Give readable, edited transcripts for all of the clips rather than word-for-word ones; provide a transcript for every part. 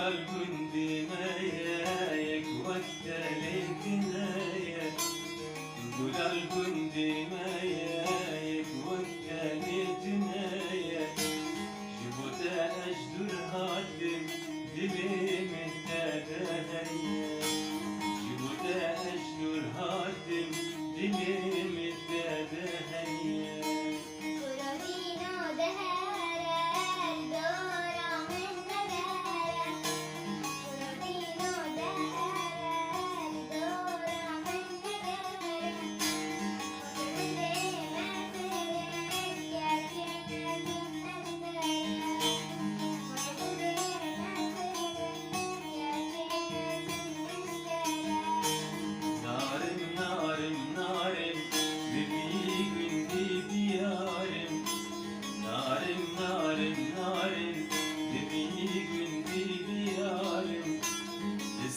الجندي ماياك وقتلت نايا قول الجندي ماياك وقتلت نايا جبوتا أجدر هاتم دلي متدهيا جبوتا أجدر هاتم دلي متدهيا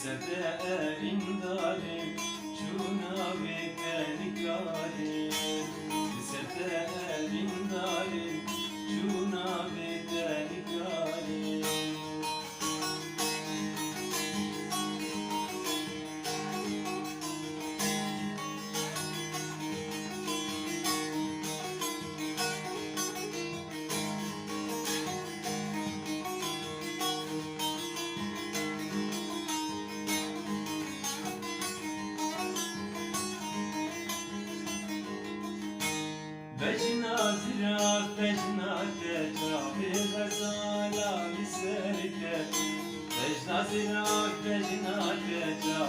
Seferin dalim, şuna bekeni kalim. Seferin dalim, şuna bekeni kalim. Bejna zira bejna tecavi gazala miserke Bejna zira bejna tecavi